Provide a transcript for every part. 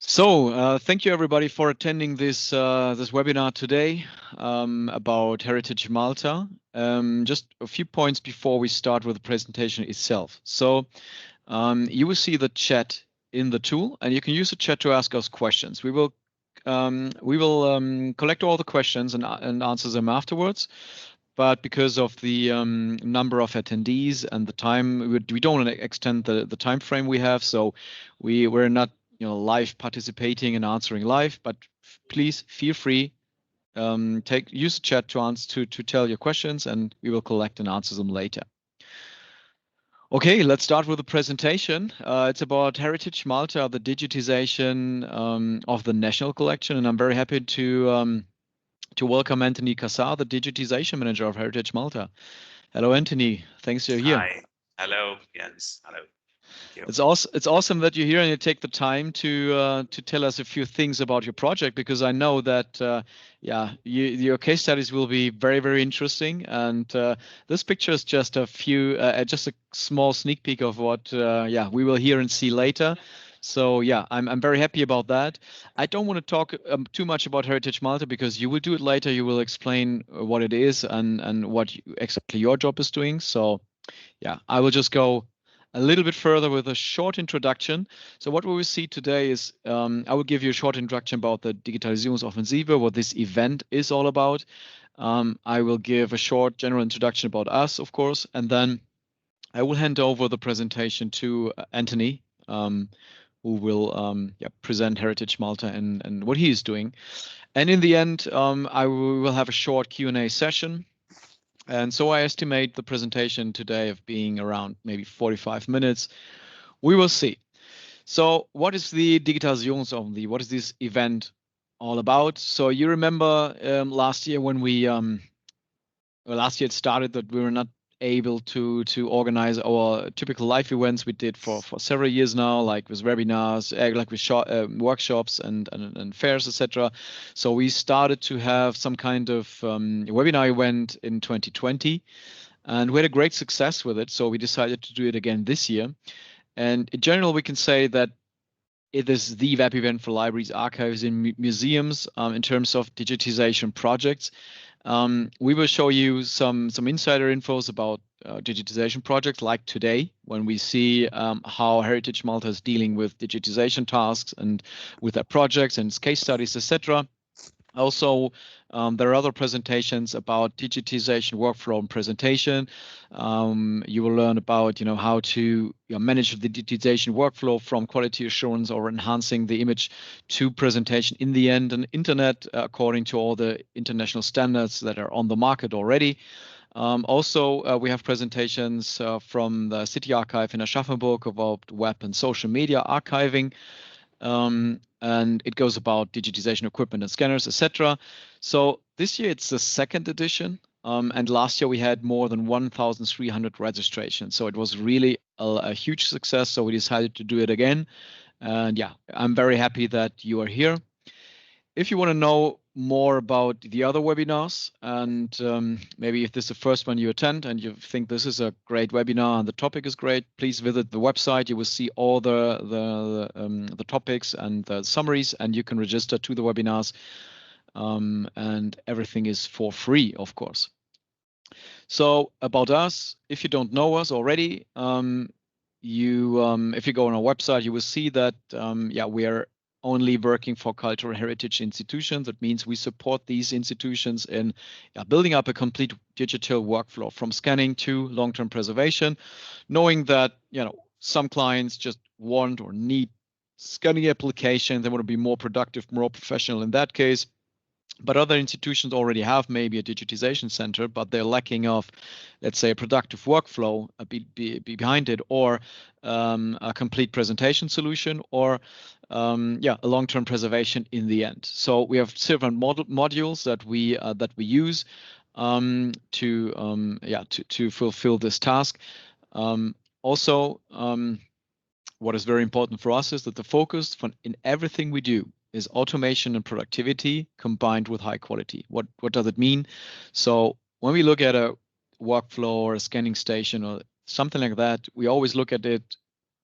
Thank you everybody for attending this webinar today about Heritage Malta. Just a few points before we start with the presentation itself. You will see the chat in the tool, and you can use the chat to ask us questions. We will collect all the questions and answer them afterwards. But because of the number of attendees and the time, we don't want to extend the time frame we have. So we're not live participating and answering live, but please feel free, use the chat to tell your questions, and we will collect and answer them later. Okay, let's start with the presentation. It's about Heritage Malta, the digitization of the national collection, and I'm very happy to welcome Anthony Kassar, the digitization manager of Heritage Malta. Hello, Anthony. Thanks you're here. Hi. Hello, Jens. Hello. Thank you. It's awesome that you're here and you take the time to tell us a few things about your project, because I know that your case studies will be very, very interesting. And this picture is just just a small sneak peek of what we will hear and see later. So I'm very happy about that. I don't want to talk too much about Heritage Malta, because you will do it later. You will explain what it is and what exactly your job is doing. So I will just go a little bit further with a short introduction. So what we will see today is I will give you a short introduction about the Digitalisierungsoffensive, what this event is all about. I will give a short general introduction about us, of course, and then I will hand over the presentation to Anthony, who will present Heritage Malta and what he is doing. And in the end, we will have a short Q&A session. And so I estimate the presentation today of being around maybe 45 minutes. We will see. So what is the Digitalisierungsoffensive? What is this event all about? So you remember last year when last year it started that we were not able to organize our typical live events we did for several years now, like with webinars, like with workshops and fairs, etc. So we started to have some kind of webinar event in 2020, and we had a great success with it. So we decided to do it again this year. And in general, we can say that it is the web event for libraries, archives, and museums in terms of digitization projects. We will show you some insider infos about digitization projects, like today, when we see how Heritage Malta is dealing with digitization tasks and with their projects and case studies, etc. Also, there are other presentations about digitization workflow and presentation. You will learn about how to manage the digitization workflow from quality assurance or enhancing the image to presentation in the end, and internet according to all the international standards that are on the market already. Also, we have presentations from the City Archive in Aschaffenburg about web and social media archiving. And it goes about digitization equipment and scanners, etc. So this year it's the second edition, and last year we had more than 1,300 registrations. So it was really a huge success. So we decided to do it again. And I'm very happy that you are here. If you want to know more about the other webinars, and maybe if this is the first one you attend and you think this is a great webinar and the topic is great, please visit the website. You will see all the topics and the summaries, and you can register to the webinars, and everything is for free, of course. So about us, if you don't know us already, if you go on our website, you will see that we are only working for cultural heritage institutions. That means we support these institutions in building up a complete digital workflow from scanning to long-term preservation, knowing that some clients just want or need scanning application. They want to be more productive, more professional in that case. But other institutions already have maybe a digitization center, but they're lacking of, let's say, a productive workflow behind it, or a complete presentation solution, or a long-term preservation in the end. So we have several modules that we use to fulfill this task. Also, what is very important for us is that the focus in everything we do is automation and productivity combined with high quality. What does it mean? So when we look at a workflow or a scanning station or something like that, we always look at it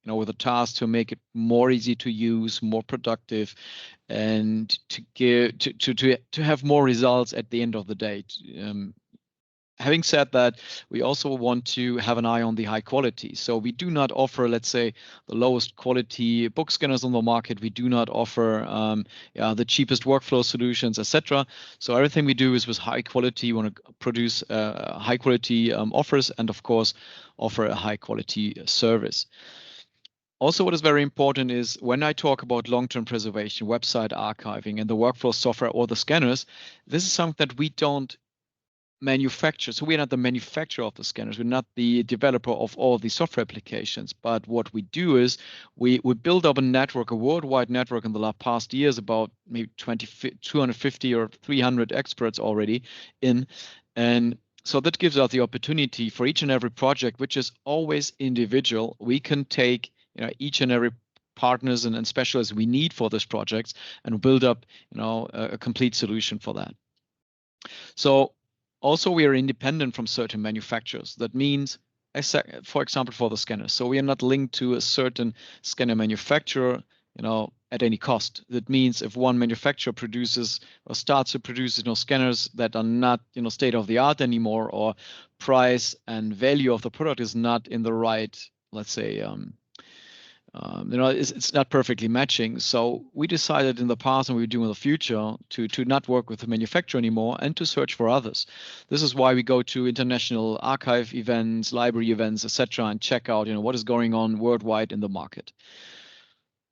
with a task to make it more easy to use, more productive, and to have more results at the end of the day. Having said that, we also want to have an eye on the high quality. So we do not offer, let's say, the lowest quality book scanners on the market. We do not offer the cheapest workflow solutions, etc. So everything we do is with high quality. We want to produce high quality offers, and of course, offer a high quality service. Also, what is very important is when I talk about long-term preservation, website archiving, and the workflow software or the scanners, this is something that we don't manufacture. So we're not the manufacturer of the scanners. We're not the developer of all the software applications. But what we do is we build up a network, a worldwide network in the past years, about maybe 250 or 300 experts already in. And so that gives us the opportunity for each and every project, which is always individual. We can take each and every partners and specialists we need for this projects and build up a complete solution for that. So also, we are independent from certain manufacturers. That means, for example, for the scanners. So we are not linked to a certain scanner manufacturer, at any cost. That means if one manufacturer produces or starts to produce, scanners that are not, state of the art anymore, or price and value of the product is not in the right, let's say, it's not perfectly matching. So we decided in the past, and we do in the future, to not work with the manufacturer anymore and to search for others. This is why we go to international archive events, library events, etc., and check out what is going on worldwide in the market.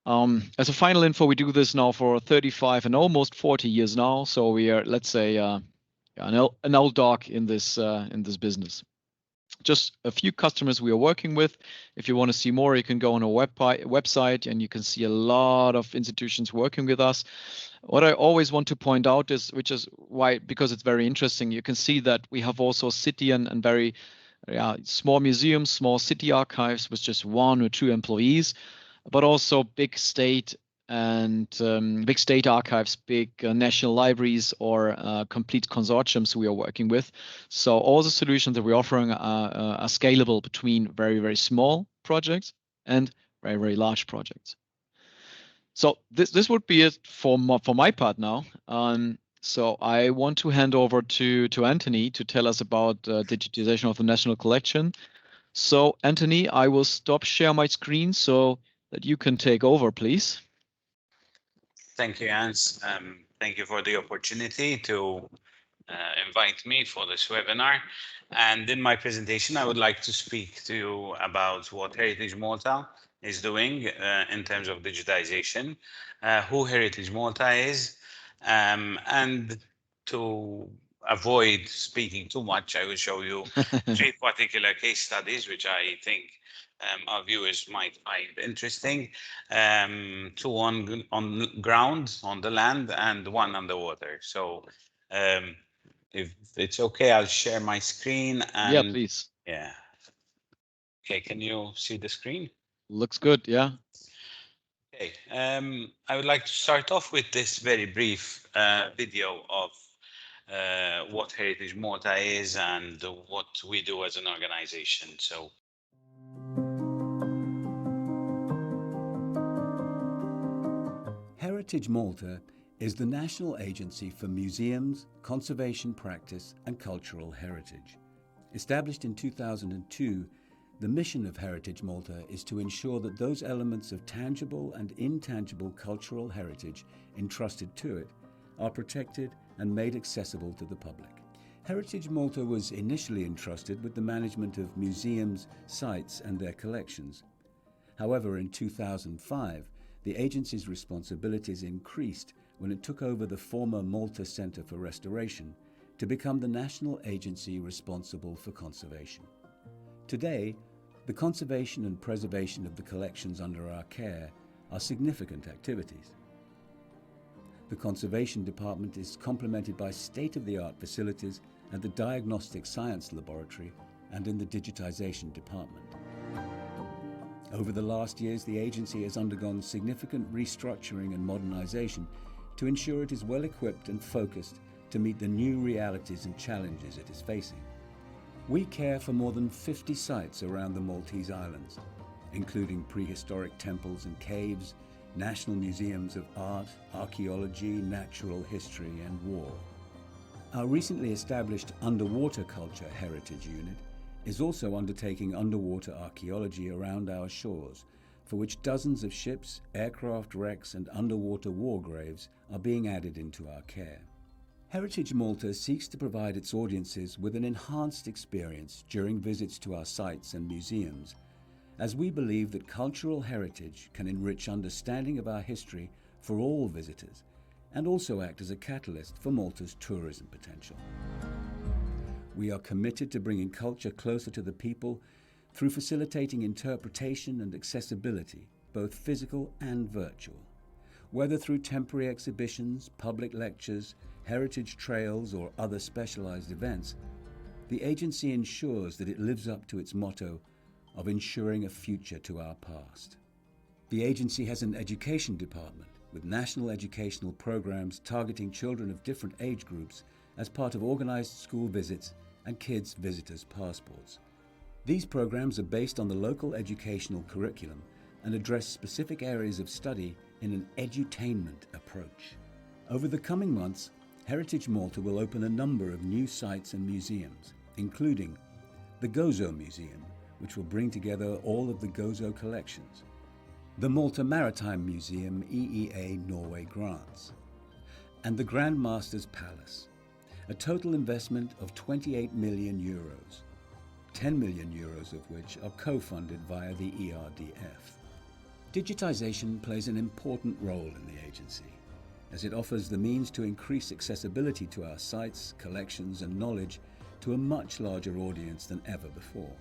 As a final info, we do this now for 35 and almost 40 years now. So we are, let's say, an old dog in this business. Just a few customers we are working with. If you want to see more, you can go on our website and you can see a lot of institutions working with us. What I always want to point out is, because it's very interesting, you can see that we have also city and very small museums, small city archives with just 1 or 2 employees, but also big state and big state archives, big national libraries, or complete consortiums we are working with. So all the solutions that we're offering are scalable between very, very small projects and very, very large projects. So this would be it for my part now. So I want to hand over to Anthony to tell us about digitization of the National Collection. So Anthony, I will stop share my screen so that you can take over, please. Thank you, Jens. Thank you for the opportunity to invite me for this webinar. And in my presentation, I would like to speak to you about what Heritage Malta is doing in terms of digitization, who Heritage Malta is, and to avoid speaking too much, I will show you 3 particular case studies, which I think our viewers might find interesting. 2 on ground, on the land, and 1 underwater. So if it's okay, I'll share my screen. And yeah, please. Yeah. Okay, can you see the screen? Looks good, yeah. Okay, I would like to start off with this very brief video of what Heritage Malta is and what we do as an organization. So. Heritage Malta is the national agency for museums, conservation practice and cultural heritage. Established in 2002, the mission of Heritage Malta is to ensure that those elements of tangible and intangible cultural heritage entrusted to it are protected and made accessible to the public. Heritage Malta was initially entrusted with the management of museums, sites and their collections. However, in 2005, the agency's responsibilities increased when it took over the former Malta Centre for Restoration to become the national agency responsible for conservation. Today, the conservation and preservation of the collections under our care are significant activities. The Conservation Department is complemented by state-of-the-art facilities at the Diagnostic Science Laboratory and in the Digitisation Department. Over the last years, the agency has undergone significant restructuring and modernisation to ensure it is well equipped and focused to meet the new realities and challenges it is facing. We care for more than 50 sites around the Maltese Islands, including prehistoric temples and caves, national museums of art, archaeology, natural history, and war. Our recently established Underwater Culture Heritage Unit is also undertaking underwater archaeology around our shores, for which dozens of ships, aircraft wrecks, and underwater war graves are being added into our care. Heritage Malta seeks to provide its audiences with an enhanced experience during visits to our sites and museums, as we believe that cultural heritage can enrich understanding of our history for all visitors and also act as a catalyst for Malta's tourism potential. We are committed to bringing culture closer to the people through facilitating interpretation and accessibility, both physical and virtual. Whether through temporary exhibitions, public lectures, heritage trails, or other specialized events, the agency ensures that it lives up to its motto of ensuring a future to our past. The agency has an education department with national educational programs targeting children of different age groups as part of organized school visits and kids' visitors' passports. These programs are based on the local educational curriculum and address specific areas of study in an edutainment approach. Over the coming months, Heritage Malta will open a number of new sites and museums, including the Gozo Museum, which will bring together all of the Gozo collections, the Malta Maritime Museum EEA Norway grants, and the Grand Master's Palace, a total investment of 28 million euros, 10 million euros of which are co-funded via the ERDF. Digitization plays an important role in the agency, as it offers the means to increase accessibility to our sites, collections, and knowledge to a much larger audience than ever before.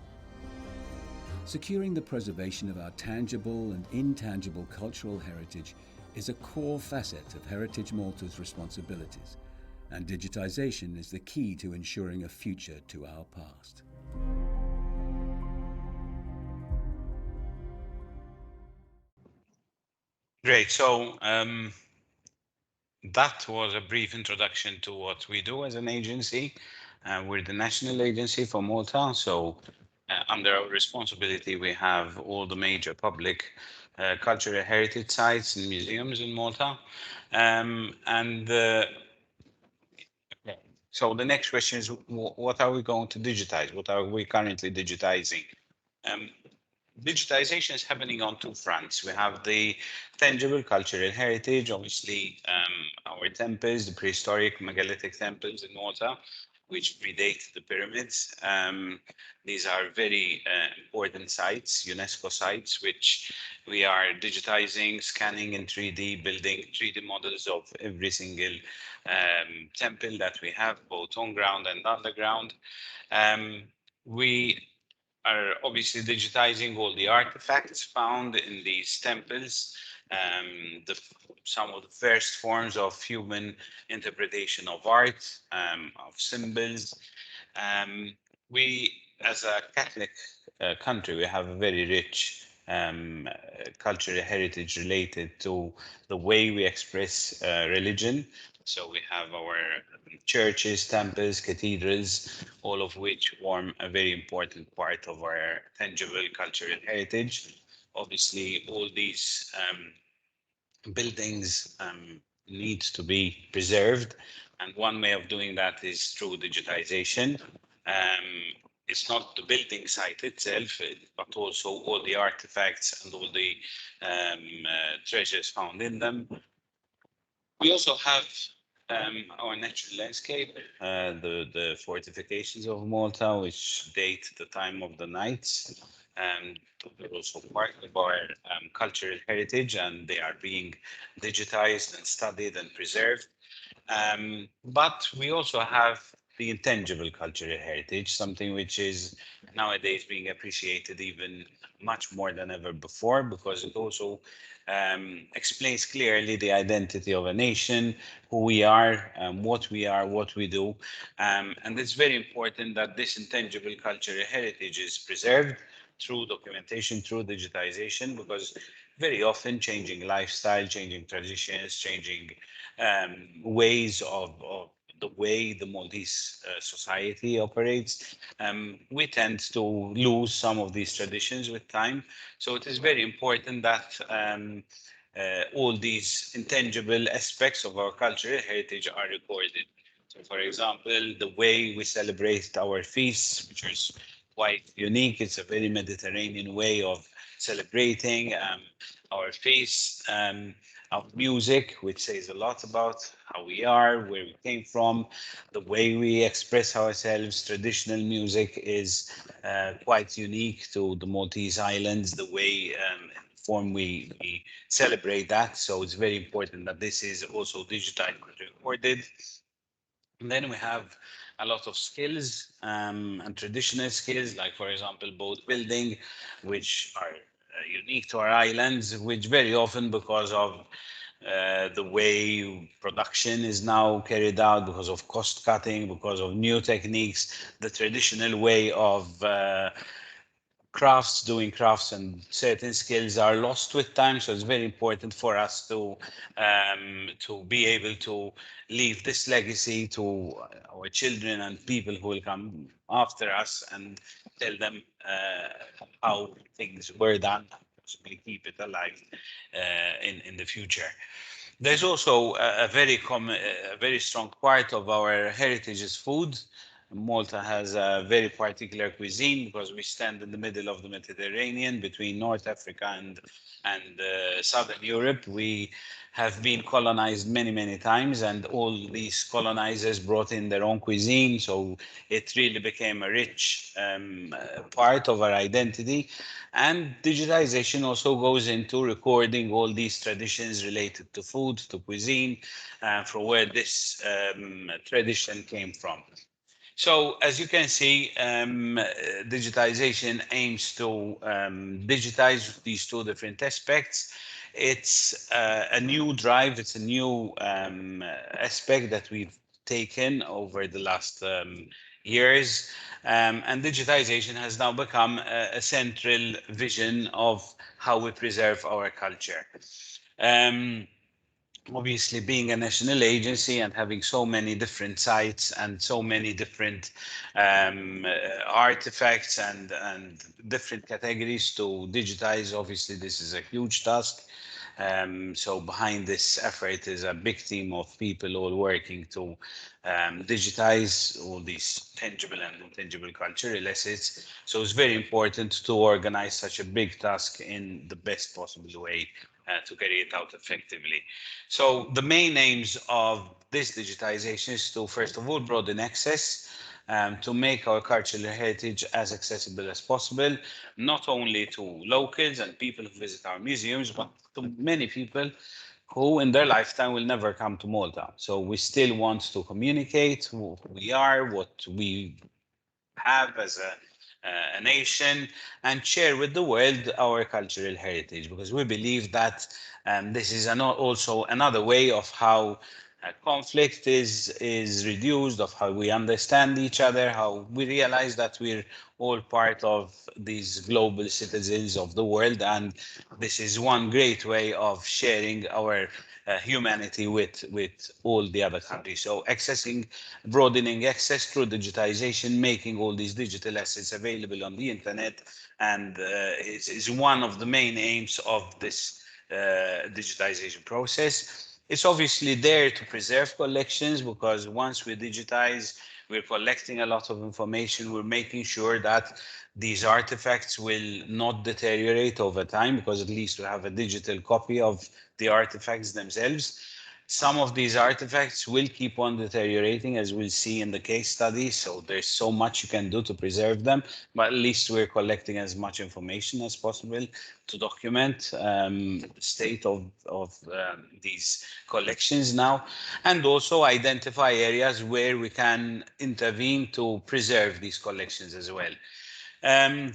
Securing the preservation of our tangible and intangible cultural heritage is a core facet of Heritage Malta's responsibilities, and digitization is the key to ensuring a future to our past. Great. So that was a brief introduction to what we do as an agency. We're the national agency for Malta. So under our responsibility, we have all the major public cultural heritage sites and museums in Malta. So the next question is, what are we going to digitize? What are we currently digitizing? Digitization is happening on two fronts. We have the tangible cultural heritage, obviously our temples, the prehistoric megalithic temples in Malta, which predate the pyramids. These are very important sites, UNESCO sites, which we are digitizing, scanning in 3D, building 3D models of every single temple that we have, both on ground and underground. We are obviously digitizing all the artifacts found in these temples, some of the first forms of human interpretation of art, of symbols. We, as a Catholic country, we have a very rich cultural heritage related to the way we express religion. So we have our churches, temples, cathedrals, all of which form a very important part of our tangible cultural heritage. Obviously, all these buildings need to be preserved, and one way of doing that is through digitization. It's not the building site itself, but also all the artifacts and all the treasures found in them. We also have our natural landscape, the fortifications of Malta, which date the time of the knights. They're also part of our cultural heritage, and they are being digitized and studied and preserved. But we also have the intangible cultural heritage, something which is nowadays being appreciated even much more than ever before, because it also explains clearly the identity of a nation, who we are, what we do. And it's very important that this intangible cultural heritage is preserved through documentation, through digitization, because very often changing lifestyle, changing traditions, changing ways of the way the Maltese society operates, we tend to lose some of these traditions with time. So it is very important that all these intangible aspects of our cultural heritage are recorded. So, for example, the way we celebrate our feasts, which is quite unique. It's a very Mediterranean way of celebrating our feasts. Our music, which says a lot about how we are, where we came from, the way we express ourselves. Traditional music is quite unique to the Maltese Islands, the way form we celebrate that. So it's very important that this is also digitized and recorded. And then we have a lot of skills and traditional skills, like, for example, boat building, which are unique to our islands, which very often, because of the way production is now carried out, because of cost cutting, because of new techniques, the traditional way of doing crafts and certain skills are lost with time. So it's very important for us to be able to leave this legacy to our children and people who will come after us, and tell them how things were done, possibly keep it alive in the future. There's also a very strong part of our heritage is food. Malta has a very particular cuisine because we stand in the middle of the Mediterranean between North Africa and Southern Europe. We have been colonized many times, and all these colonizers brought in their own cuisine. So it really became a rich part of our identity. And digitization also goes into recording all these traditions related to food, to cuisine, from where this tradition came from. So as you can see, digitization aims to digitize these two different aspects. It's a new drive, it's a new aspect that we've taken over the last years. And digitization has now become a central vision of how we preserve our culture. Um, Obviously, being a national agency and having so many different sites and so many different artifacts and different categories to digitize, obviously this is a huge task. So behind this effort is a big team of people all working to digitize all these tangible and intangible cultural assets. So it's very important to organize such a big task in the best possible way to carry it out effectively. So the main aims of this digitization is to, first of all, broaden access, to make our cultural heritage as accessible as possible, not only to locals and people who visit our museums, but to many people who in their lifetime will never come to Malta. So we still want to communicate who we are, what we have as a nation, and share with the world our cultural heritage, because we believe that this is also another way of how conflict is reduced, of how we understand each other, how we realize that we're all part of these global citizens of the world, and this is one great way of sharing our humanity with all the other countries. So broadening access through digitization, making all these digital assets available on the internet, and is one of the main aims of this digitization process. It's obviously there to preserve collections, because once we digitize, we're collecting a lot of information. We're making sure that these artifacts will not deteriorate over time, because at least we have a digital copy of the artifacts themselves. Some of these artifacts will keep on deteriorating, as we'll see in the case study. So there's so much you can do to preserve them, but at least we're collecting as much information as possible to document the state of these collections now, and also identify areas where we can intervene to preserve these collections as well. Um,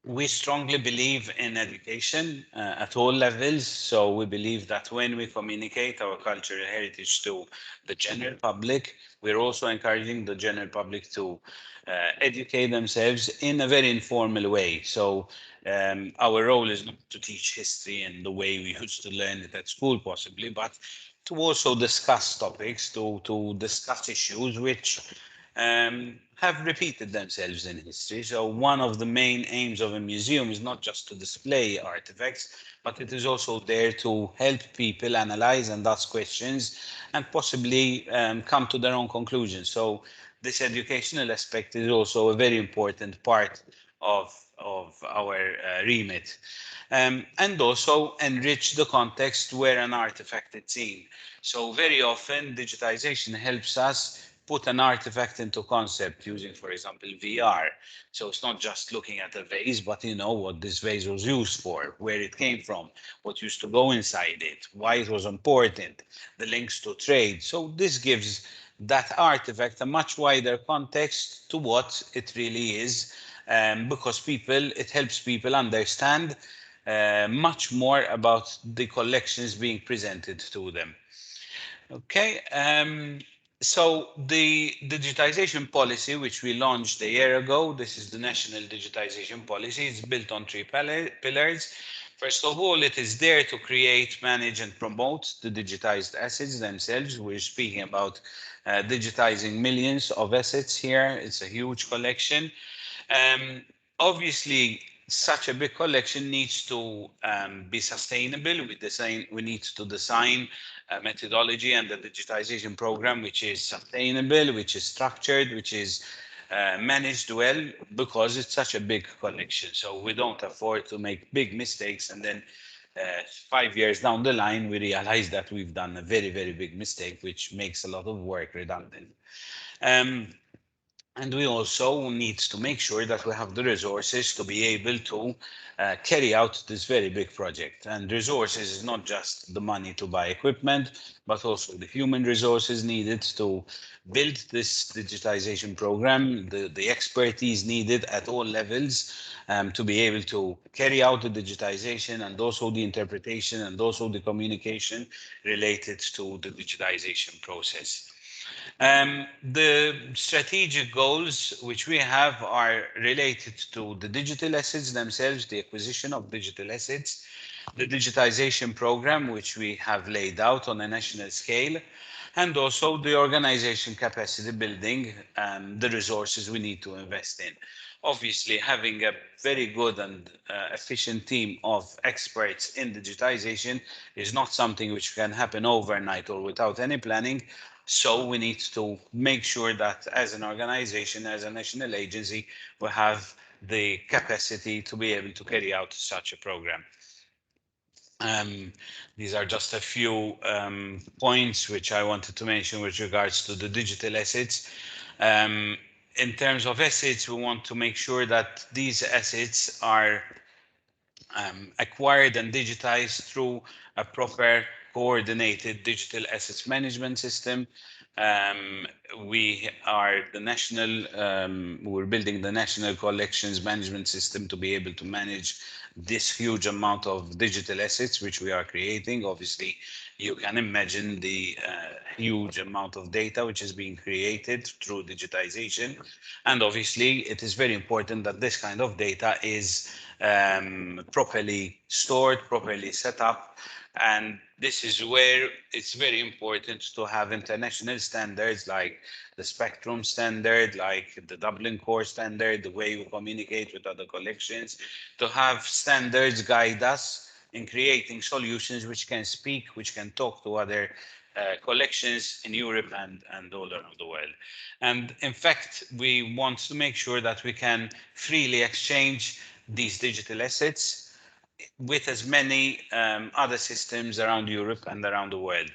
We strongly believe in education at all levels. So we believe that when we communicate our cultural heritage to the general public, we're also encouraging the general public to educate themselves in a very informal way. So our role is not to teach history in the way we used to learn it at school, possibly, but to also discuss topics, to discuss issues which have repeated themselves in history. So one of the main aims of a museum is not just to display artifacts, but it is also there to help people analyze and ask questions and possibly come to their own conclusions. So this educational aspect is also a very important part of our remit. And also enrich the context where an artifact is seen. So very often digitization helps us put an artifact into concept using, for example, VR. So it's not just looking at a vase, but you know what this vase was used for, where it came from, what used to go inside it, why it was important, the links to trade. So this gives that artifact a much wider context to what it really is, because it helps people understand much more about the collections being presented to them. Okay, so the digitization policy, which we launched a year ago, this is the National Digitization Policy. It's built on three pillars. First of all, it is there to create, manage, and promote the digitized assets themselves. We're speaking about digitizing millions of assets here. It's a huge collection. Um, Obviously, such a big collection needs to be sustainable. We need to design a methodology and a digitization program which is sustainable, which is structured, which is managed well, because it's such a big collection. So we don't afford to make big mistakes and then 5 years down the line, we realize that we've done a very, very big mistake, which makes a lot of work redundant. Um, and we also need to make sure that we have the resources to be able to carry out this very big project. And resources is not just the money to buy equipment, but also the human resources needed to build this digitization program, the expertise needed at all levels to be able to carry out the digitization and also the interpretation and also the communication related to the digitization process. The strategic goals which we have are related to the digital assets themselves, the acquisition of digital assets, the digitization program which we have laid out on a national scale, and also the organization capacity building and the resources we need to invest in. Obviously, having a very good and efficient team of experts in digitization is not something which can happen overnight or without any planning. So we need to make sure that as an organization, as a national agency, we have the capacity to be able to carry out such a program. These are just a few points which I wanted to mention with regards to the digital assets. In terms of assets, we want to make sure that these assets are acquired and digitized through a proper coordinated digital assets management system. Um, we're building the national collections management system to be able to manage this huge amount of digital assets which we are creating. Obviously, you can imagine the huge amount of data which is being created through digitization. And obviously, it is very important that this kind of data is properly stored, properly set up. And this is where it's very important to have international standards like the Spectrum standard, like the Dublin Core standard, the way we communicate with other collections, to have standards guide us in creating solutions which can speak, which can talk to other collections in Europe and all around the world. And in fact, we want to make sure that we can freely exchange these digital assets with as many other systems around Europe and around the world.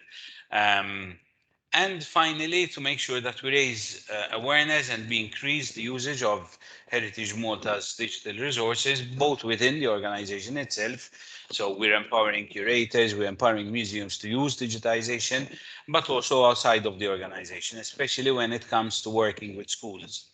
And finally, to make sure that we raise awareness and we increase the usage of Heritage Malta's digital resources, both within the organization itself. So we're empowering curators, we're empowering museums to use digitization, but also outside of the organization, especially when it comes to working with schools.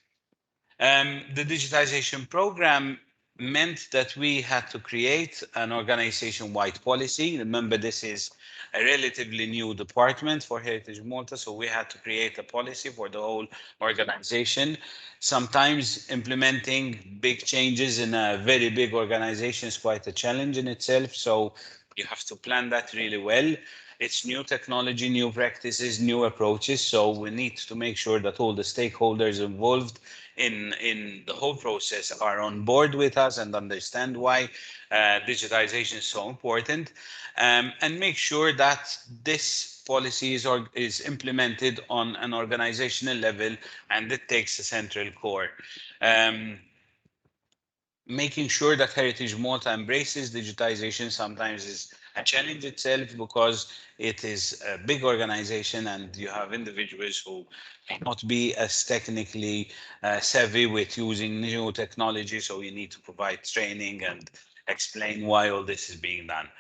The digitization program meant that we had to create an organization-wide policy. Remember, this is a relatively new department for Heritage Malta, so we had to create a policy for the whole organization. Sometimes implementing big changes in a very big organization is quite a challenge in itself, so you have to plan that really well. It's new technology, new practices, new approaches, so we need to make sure that all the stakeholders involved in the whole process are on board with us and understand why digitization is so important, and make sure that this policy is implemented on an organizational level and it takes a central core. Um, Making sure that Heritage Malta embraces digitization sometimes is a challenge itself because it is a big organization and you have individuals who may not be as technically savvy with using new technology. So you need to provide training and explain why all this is being done.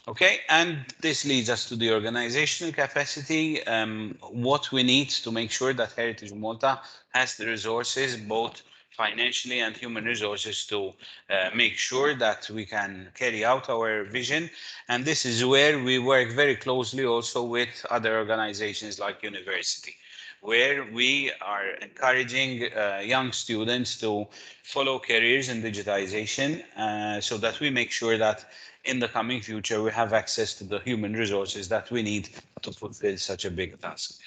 Okay, and this leads us to the organizational capacity, what we need to make sure that Heritage Malta has the resources, both financially and human resources, to make sure that we can carry out our vision. And this is where we work very closely also with other organizations like university, where we are encouraging young students to follow careers in digitization, so that we make sure that in the coming future we have access to the human resources that we need to fulfill such a big task.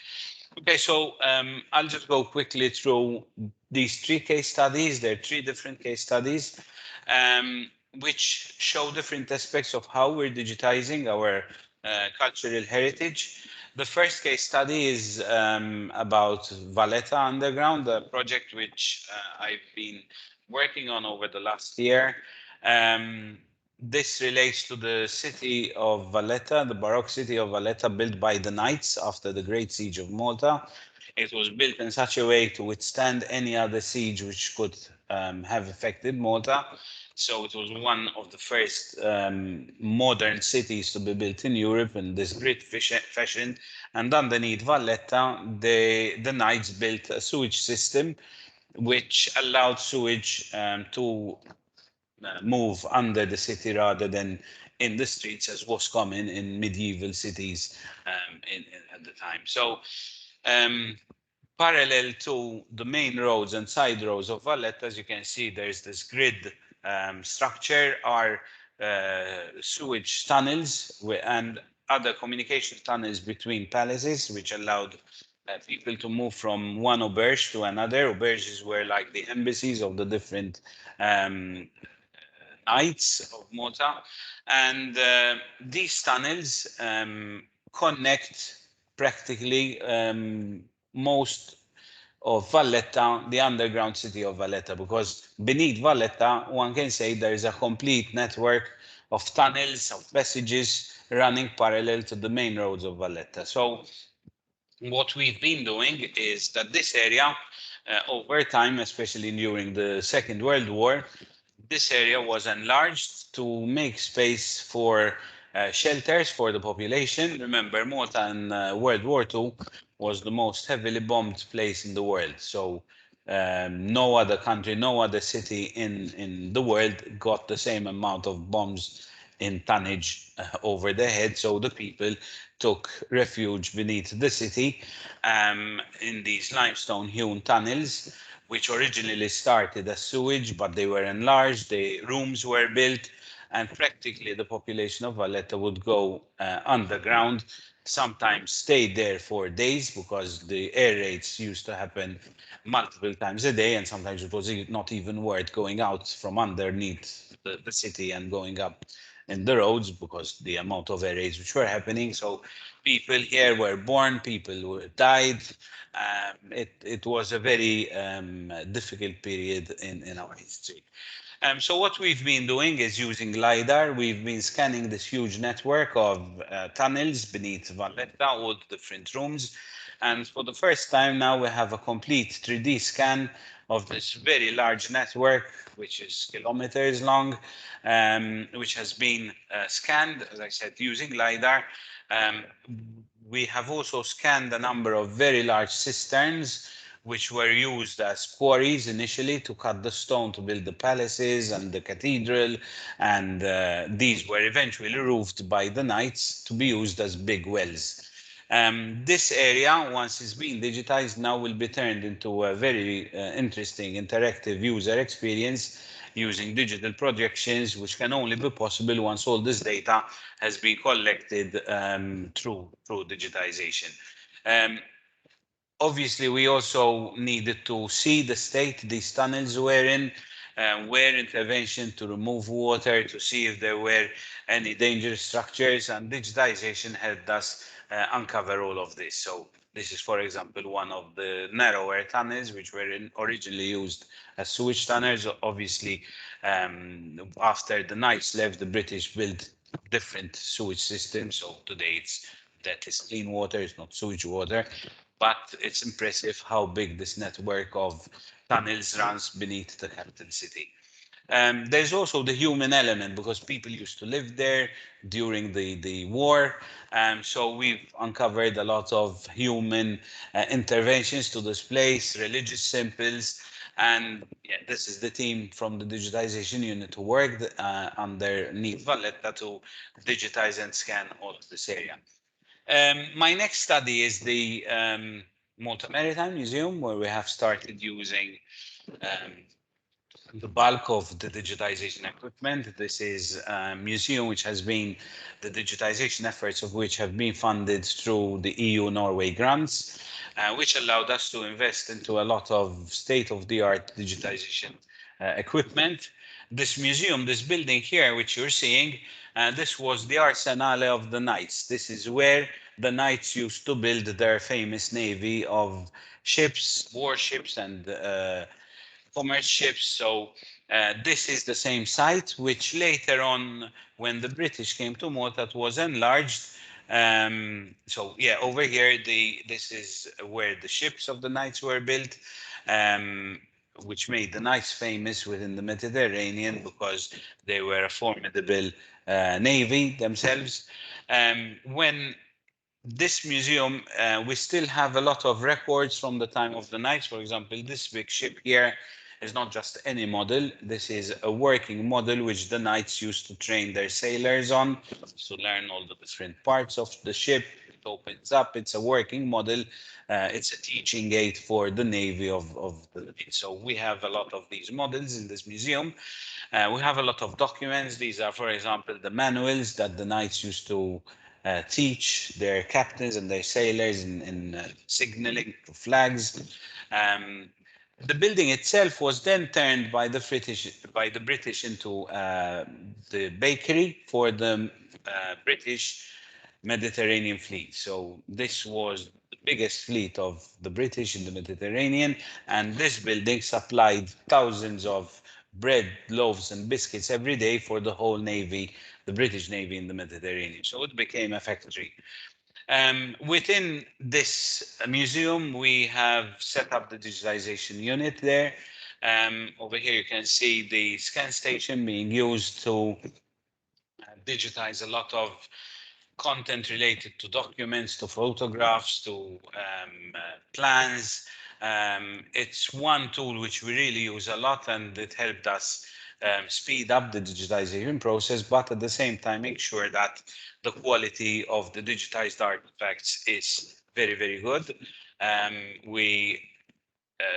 Okay, so I'll just go quickly through these three case studies. There are three different case studies, which show different aspects of how we're digitizing our cultural heritage. The first case study is about Valletta Underground, a project which I've been working on over the last year. Um, this relates to the city of Valletta, the Baroque city of Valletta, built by the knights after the Great Siege of Malta. It was built in such a way to withstand any other siege which could have affected Malta. So it was one of the first modern cities to be built in Europe in this great fashion. And underneath Valletta, the knights built a sewage system which allowed sewage to move under the city rather than in the streets as was common in medieval cities at the time. So um, parallel to the main roads and side roads of Valletta, as you can see, there's this grid structure, are sewage tunnels and other communication tunnels between palaces, which allowed people to move from one auberge to another. Auberges were like the embassies of the different um, knights of Malta. And these tunnels connect practically most of Valletta, the underground city of Valletta, because beneath Valletta, one can say there is a complete network of tunnels, of passages running parallel to the main roads of Valletta. So what we've been doing is that this area, over time, especially during the Second World War, this area was enlarged to make space for shelters for the population. Remember, Malta in World War II was the most heavily bombed place in the world. So no other country, no other city in the world got the same amount of bombs in tonnage over their head. So the people took refuge beneath the city in these limestone hewn tunnels, which originally started as sewage, but they were enlarged, the rooms were built, and practically the population of Valletta would go underground, sometimes stay there for days because the air raids used to happen multiple times a day, and sometimes it was not even worth going out from underneath the city and going up in the roads because the amount of air raids which were happening. So people here were born, people were died. It was a very difficult period in our history. So what we've been doing is using LiDAR. We've been scanning this huge network of tunnels beneath Valletta, all the different rooms. And for the first time now, we have a complete 3D scan of this very large network, which is kilometers long, which has been scanned, as I said, using LiDAR. Um, we have also scanned a number of very large cisterns, which were used as quarries initially to cut the stone to build the palaces and the cathedral. And these were eventually roofed by the knights to be used as big wells. This area, once it's been digitized, now will be turned into a very interesting interactive user experience using digital projections, which can only be possible once all this data has been collected through digitization. Um, Obviously, we also needed to see the state these tunnels were in, where intervention to remove water, to see if there were any dangerous structures, and digitization helped us uncover all of this. So this is, for example, one of the narrower tunnels, which were originally used as sewage tunnels. Obviously, after the Knights left, the British built different sewage systems. So today that is clean water, it's not sewage water. But it's impressive how big this network of tunnels runs beneath the capital city. There's also the human element because people used to live there during the war. So we've uncovered a lot of human interventions to this place, religious symbols. And yeah, this is the team from the digitization unit who worked underneath Valletta to digitize and scan all of this area. My next study is the Malta Maritime Museum, where we have started using um, the bulk of the digitization equipment. This is a museum which has been, the digitization efforts of which have been funded through the EU Norway grants, which allowed us to invest into a lot of state-of-the-art digitization equipment. This museum, this building here, which you're seeing, this was the arsenale of the knights. This is where the knights used to build their famous navy of ships, warships, and commerce ships. So this is the same site, which later on, when the British came to Malta, it was enlarged. So yeah, over here, this is where the ships of the knights were built, which made the knights famous within the Mediterranean because they were a formidable navy themselves. When this museum, we still have a lot of records from the time of the knights. For example, this big ship here is not just any model. This is a working model which the knights used to train their sailors on to learn all the different parts of the ship. It opens up. It's a working model. It's a teaching aid for the navy of the. So we have a lot of these models in this museum. We have a lot of documents. These are, for example, the manuals that the knights used to teach their captains and their sailors in signaling to flags. The building itself was then turned by the British into the bakery for the British Mediterranean fleet. So this was the biggest fleet of the British in the Mediterranean, and this building supplied thousands of bread, loaves, and biscuits every day for the whole navy, the British Navy in the Mediterranean. So it became a factory. Within this museum, we have set up the digitization unit there. Over here, you can see the scan station being used to digitize a lot of content related to documents, to photographs, to plans. It's one tool which we really use a lot, and it helped us speed up the digitization process, but at the same time make sure that the quality of the digitized artifacts is very, very good. We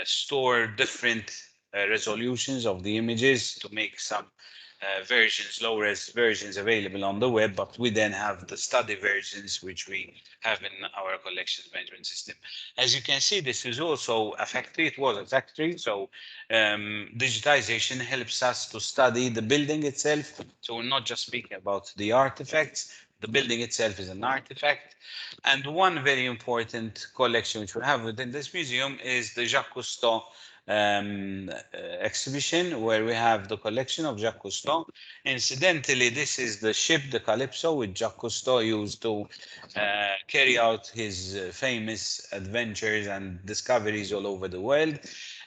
store different resolutions of the images to make some versions, low-res versions available on the web, but we then have the study versions, which we have in our collections management system. As you can see, this is also a factory. It was a factory, so digitization helps us to study the building itself. So we're not just speaking about the artifacts. The building itself is an artifact. And one very important collection which we have within this museum is the Jacques Cousteau exhibition, where we have the collection of Jacques Cousteau. Incidentally, this is the ship, the Calypso, which Jacques Cousteau used to carry out his famous adventures and discoveries all over the world.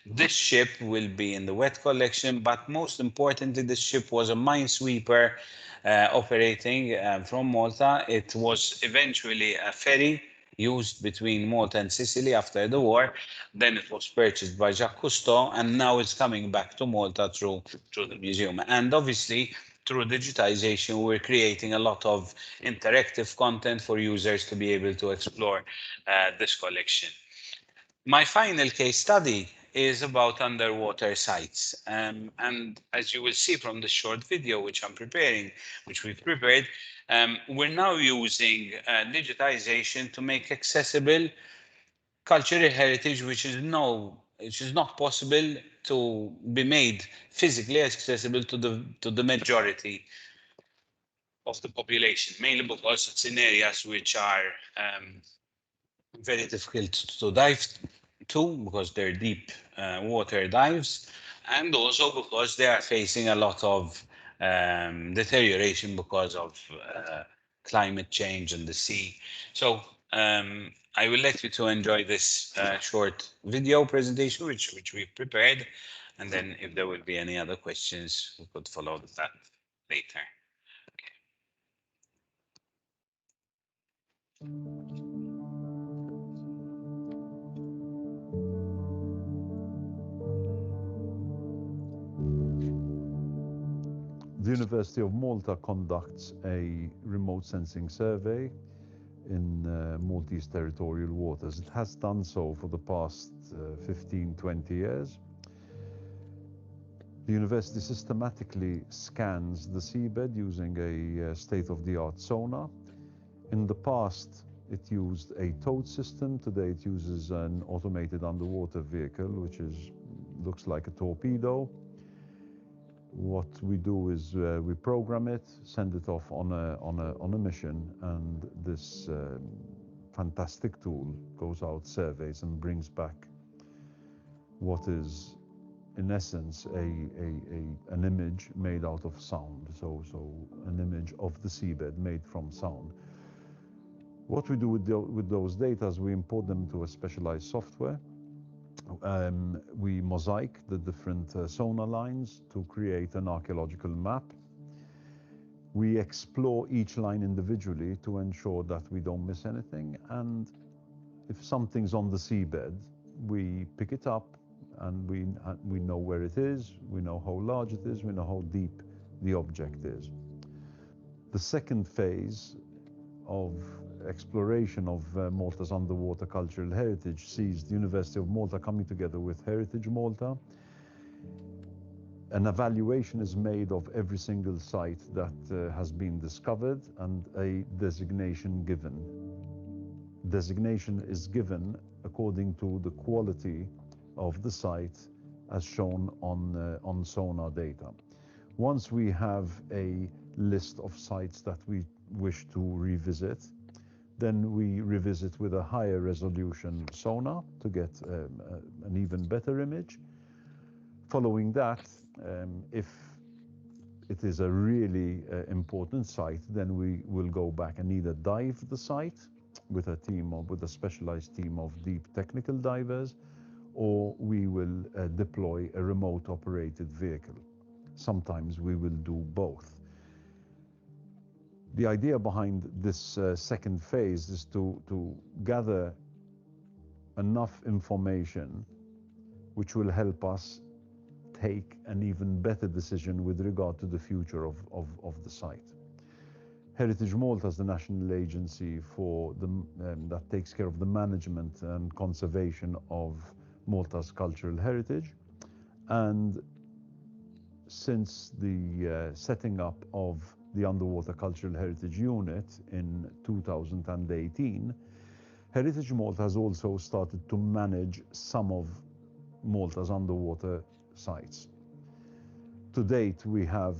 This ship will be in the wet collection, but most importantly, this ship was a minesweeper operating from Malta. It was eventually a ferry used between Malta and Sicily after the war. Then it was purchased by Jacques Cousteau, and now it's coming back to Malta through the museum. And obviously, through digitization, we're creating a lot of interactive content for users to be able to explore this collection. My final case study is about underwater sites. And as you will see from the short video, which we've prepared, we're now using digitization to make accessible cultural heritage, which is not possible to be made physically accessible to the majority of the population, mainly because it's in areas which are very difficult to dive to because they're deep water dives, and also because they are facing a lot of deterioration because of climate change and the sea. So I will let you to enjoy this short video presentation which we prepared, and then if there will be any other questions, we could follow that later. The University of Malta conducts a remote sensing survey in Maltese territorial waters. It has done so for the past 15, 20 years. The university systematically scans the seabed using a state-of-the-art sonar. In the past, it used a towed system. Today, it uses an automated underwater vehicle, which looks like a torpedo. What we do is we program it, send it off on a mission, and this fantastic tool goes out, surveys, and brings back what is, in essence, an image made out of sound. So an image of the seabed made from sound. What we do with those data is we import them to a specialized software. We mosaic the different sonar lines to create an archaeological map. We explore each line individually to ensure that we don't miss anything. And if something's on the seabed, we pick it up and we know where it is, we know how large it is, we know how deep the object is. The second phase of exploration of Malta's underwater cultural heritage sees the University of Malta coming together with Heritage Malta. An evaluation is made of every single site that has been discovered and a designation given. Designation is given according to the quality of the site as shown on sonar data. Once we have a list of sites that we wish to revisit, then we revisit with a higher resolution sonar to get an even better image. Following that, if it is a really important site, then we will go back and either dive the site with a specialized team of deep technical divers, or we will deploy a remote operated vehicle. Sometimes we will do both. The idea behind this second phase is to gather enough information which will help us take an even better decision with regard to the future of the site. Heritage Malta is the national agency that takes care of the management and conservation of Malta's cultural heritage. And since the setting up of the Underwater Cultural Heritage Unit in 2018, Heritage Malta has also started to manage some of Malta's underwater sites. To date, we have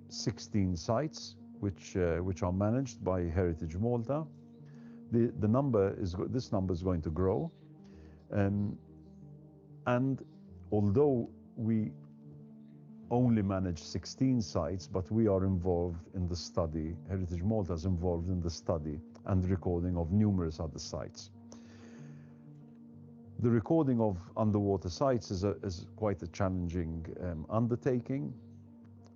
16 sites which are managed by Heritage Malta. This number is going to grow, and although we only manage 16 sites, but we are involved in the study. Heritage Malta is involved in the study and recording of numerous other sites. The recording of underwater sites is quite a challenging undertaking.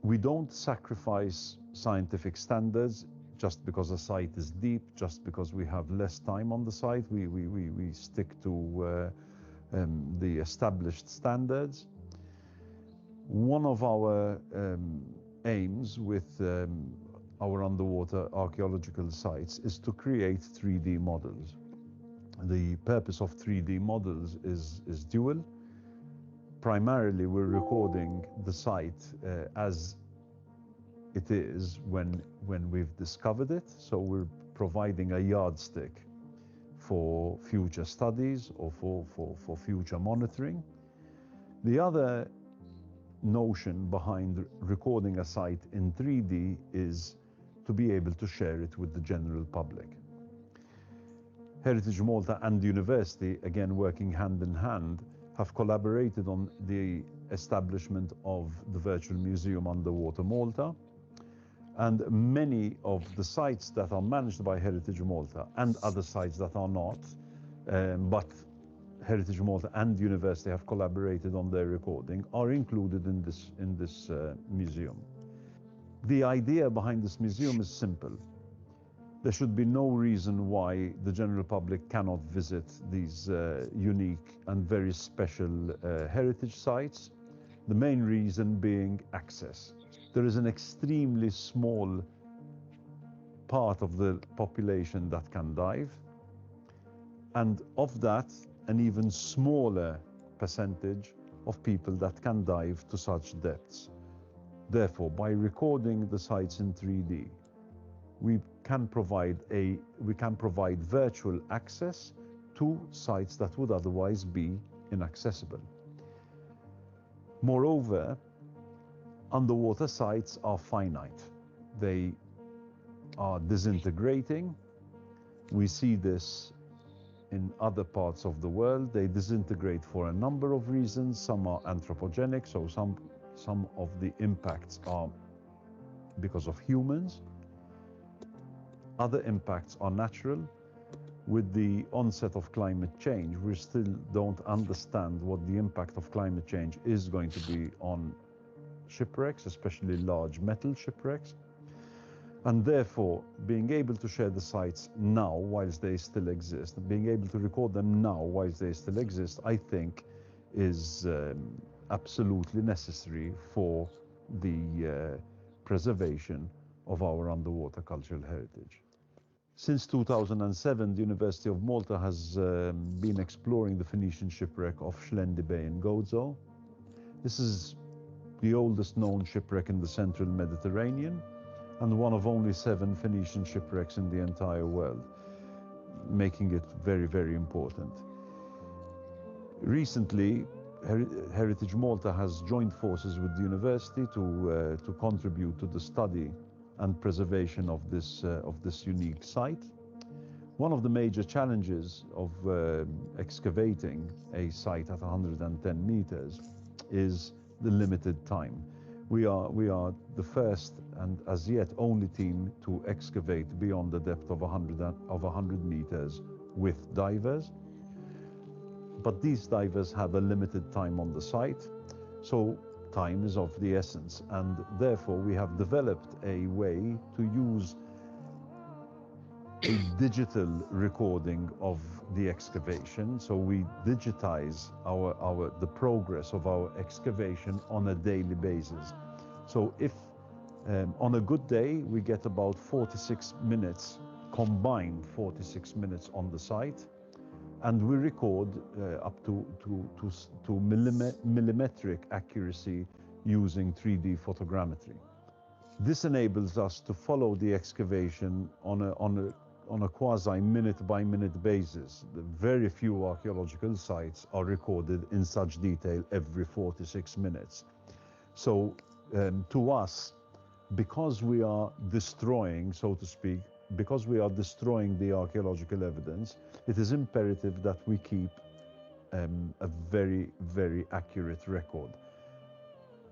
We don't sacrifice scientific standards just because a site is deep, just because we have less time on the site, we stick to the established standards. One of our aims with our underwater archaeological sites is to create 3D models. The purpose of 3D models is dual. Primarily, we're recording the site as it is when we've discovered it. So we're providing a yardstick for future studies or for future monitoring. The other notion behind recording a site in 3D is to be able to share it with the general public. Heritage Malta and the university, again working hand in hand, have collaborated on the establishment of the Virtual Museum Underwater Malta. And many of the sites that are managed by Heritage Malta and other sites that are not, but Heritage Malta and university have collaborated on their recording, are included in this museum. The idea behind this museum is simple. There should be no reason why the general public cannot visit these unique and very special heritage sites. The main reason being access. There is an extremely small part of the population that can dive, and of that, an even smaller percentage of people that can dive to such depths. Therefore, by recording the sites in 3D, we can provide virtual access to sites that would otherwise be inaccessible. Moreover, underwater sites are finite. They are disintegrating. We see this in other parts of the world. They disintegrate for a number of reasons. Some are anthropogenic, so some of the impacts are because of humans. Other impacts are natural. With the onset of climate change, we still don't understand what the impact of climate change is going to be on shipwrecks, especially large metal shipwrecks. And therefore, being able to share the sites now whilst they still exist, and being able to record them now whilst they still exist, I think is absolutely necessary for the preservation of our underwater cultural heritage. Since 2007, the University of Malta has been exploring the Phoenician shipwreck of Schlendi Bay in Gozo. This is the oldest known shipwreck in the central Mediterranean and one of only 7 Phoenician shipwrecks in the entire world, making it very, very important. Recently, Heritage Malta has joined forces with the university to contribute to the study and preservation of this unique site. One of the major challenges of excavating a site at 110 meters is the limited time. We are the first and as yet only team to excavate beyond the depth of 100 meters with divers. But these divers have a limited time on the site, so time is of the essence, and therefore we have developed a way to use a digital recording of the excavation. So we digitize the progress of our excavation on a daily basis. So if on a good day we get about 46 minutes, combined 46 minutes on the site, and we record up to millimetric accuracy using 3D photogrammetry. This enables us to follow the excavation on a quasi minute-by-minute basis. Very few archaeological sites are recorded in such detail every 46 minutes. So to us, because we are destroying, so to speak, because we are destroying the archaeological evidence, it is imperative that we keep a very, very accurate record.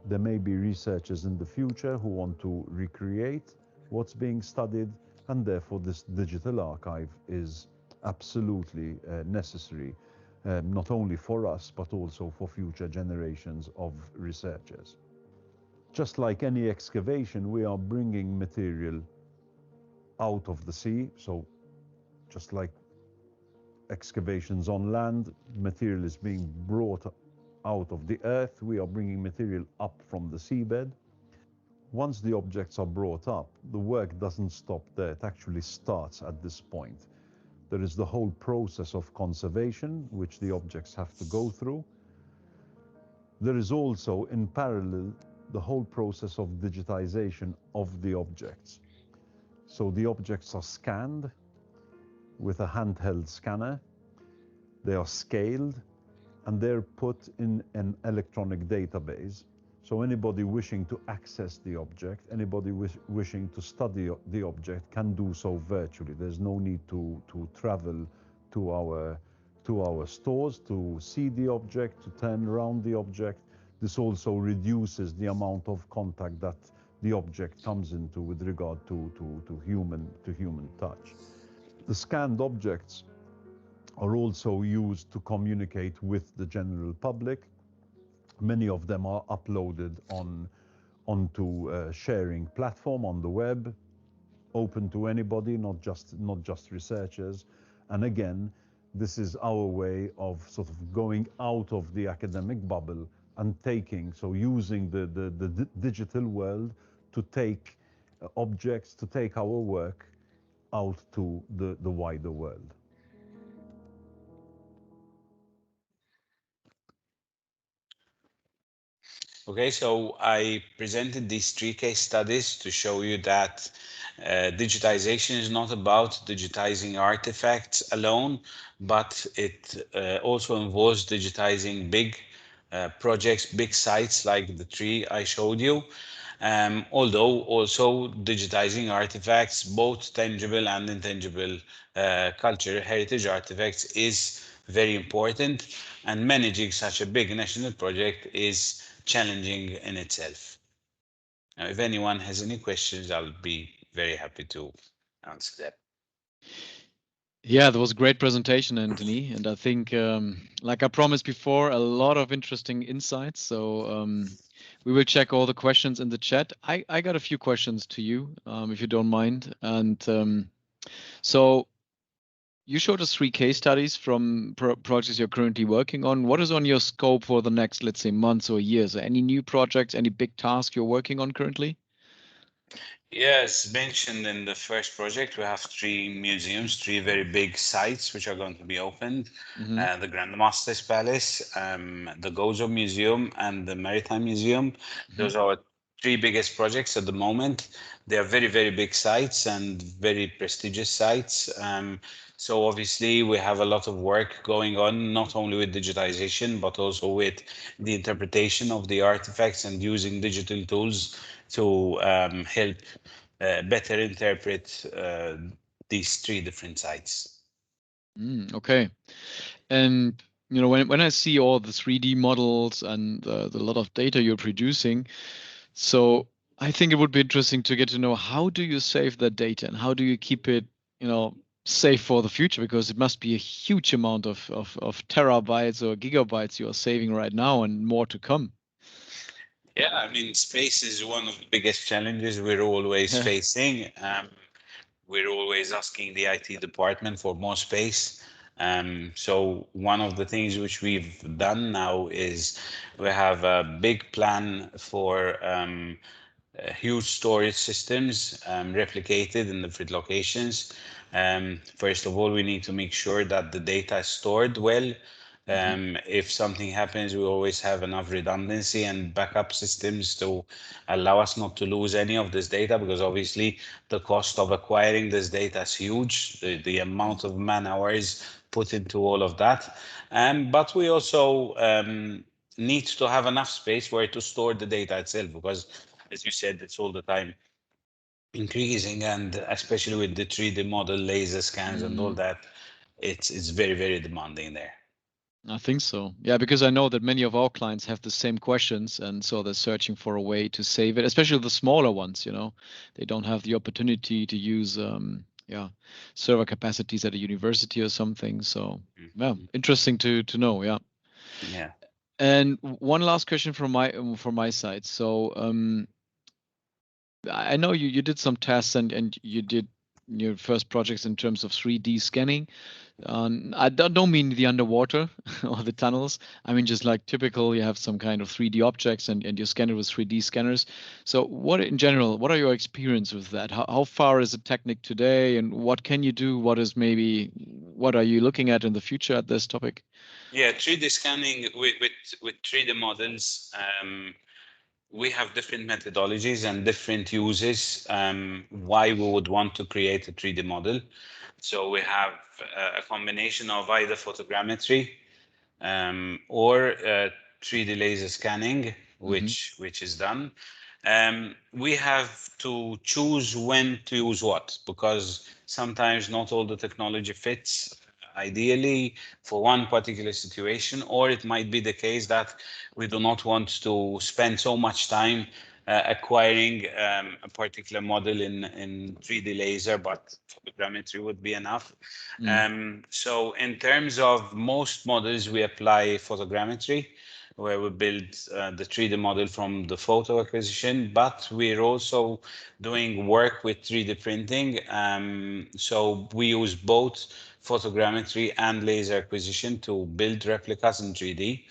There may be researchers in the future who want to recreate what's being studied, and therefore this digital archive is absolutely necessary, not only for us, but also for future generations of researchers. Just like any excavation, we are bringing material out of the sea. So just like excavations on land, material is being brought out of the earth. We are bringing material up from the seabed. Once the objects are brought up, the work doesn't stop there. It actually starts at this point. There is the whole process of conservation, which the objects have to go through. There is also, in parallel, the whole process of digitization of the objects. So the objects are scanned with a handheld scanner. They are scaled, and they're put in an electronic database. So anybody wishing to access the object, anybody wishing to study the object can do so virtually. There's no need to travel to our stores to see the object, to turn around the object. This also reduces the amount of contact that the object comes into with regard to human touch. The scanned objects are also used to communicate with the general public. Many of them are uploaded onto a sharing platform on the web, open to anybody, not just researchers. And again, this is our way of sort of going out of the academic bubble and using the digital world to take objects, to take our work out to the wider world. Okay, so I presented these 3 case studies to show you that digitization is not about digitizing artifacts alone, but it also involves digitizing big projects, big sites like the 3 I showed you. Although also digitizing artifacts, both tangible and intangible culture heritage artifacts is very important, and managing such a big national project is challenging in itself. Now, if anyone has any questions, I'll be very happy to answer them. Yeah, that was a great presentation, Anthony. And I think, like I promised before, a lot of interesting insights. So we will check all the questions in the chat. I got a few questions to you, if you don't mind. And so you showed us 3 case studies from projects you're currently working on. What is on your scope for the next, let's say, months or years? Any new projects, any big task you're working on currently? Yes, mentioned in the first project, we have 3 museums, 3 very big sites which are going to be opened. The Grand Master's Palace, the Gozo Museum, and the Maritime Museum. Those are our 3 biggest projects at the moment. They are very, very big sites and very prestigious sites. So obviously we have a lot of work going on, not only with digitization, but also with the interpretation of the artifacts and using digital tools to help better interpret these 3 different sites. Okay. And you know, when I see all the 3D models and the lot of data you're producing, so I think it would be interesting to get to know, how do you save that data and how do you keep it, safe for the future? Because it must be a huge amount of terabytes or gigabytes you are saving right now and more to come. Yeah, I mean, space is one of the biggest challenges we're always facing. We're always asking the IT department for more space. So one of the things which we've done now is we have a big plan for huge storage systems replicated in different locations. First of all, we need to make sure that the data is stored well. If something happens, we always have enough redundancy and backup systems to allow us not to lose any of this data, because obviously the cost of acquiring this data is huge, the amount of man hours put into all of that. But we also need to have enough space where to store the data itself, because as you said, it's all the time increasing, and especially with the 3D model, laser scans and all that, it's very, very demanding there. I think so. Yeah, because I know that many of our clients have the same questions, and so they're searching for a way to save it, especially the smaller ones, They don't have the opportunity to use server capacities at a university or something. So yeah, interesting to know, yeah. Yeah. And one last question from my side. So I know you did some tests and you did your first projects in terms of 3D scanning. I don't mean the underwater or the tunnels. I mean just like typical, you have some kind of 3D objects and you scan it with 3D scanners. So what in general, what are your experience with that? How far is the technique today and what can you do? What are you looking at in the future at this topic? Yeah, 3D scanning with 3D models. We have different methodologies and different uses why we would want to create a 3D model. So we have a combination of either photogrammetry or 3D laser scanning, which is done. We have to choose when to use what, because sometimes not all the technology fits ideally for one particular situation, or it might be the case that we do not want to spend so much time acquiring a particular model in 3D laser, but photogrammetry would be enough. So in terms of most models, we apply photogrammetry, where we build the 3D model from the photo acquisition, but we're also doing work with 3D printing. So we use both photogrammetry and laser acquisition to build replicas in 3D.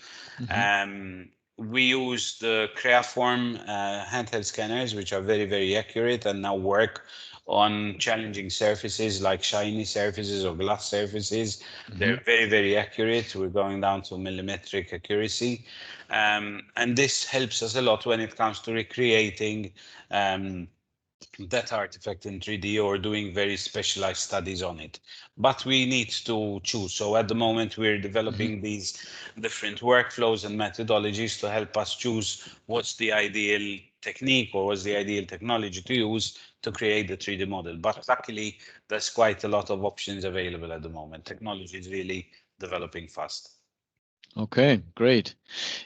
We use the Creaform handheld scanners, which are very, very accurate and now work on challenging surfaces like shiny surfaces or glass surfaces. They're very, very accurate. We're going down to millimetric accuracy. And this helps us a lot when it comes to recreating that artifact in 3D or doing very specialized studies on it. But we need to choose. So at the moment, we're developing these different workflows and methodologies to help us choose what's the ideal technique or what's the ideal technology to use to create the 3D model. But luckily, there's quite a lot of options available at the moment. Technology is really developing fast. Okay, great.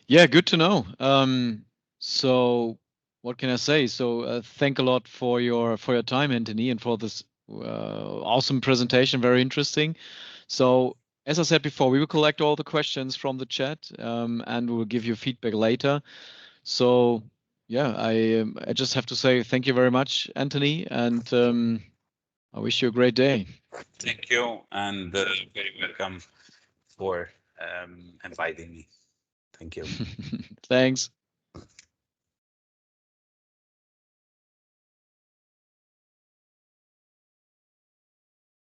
Yeah, good to know. So what can I say? So thank a lot for your time, Anthony, and for this awesome presentation. Very interesting. So as I said before, we will collect all the questions from the chat, and we will give you feedback later. So yeah, I just have to say thank you very much, Anthony, and I wish you a great day. Thank you, and very welcome for inviting me. Thank you. Thanks.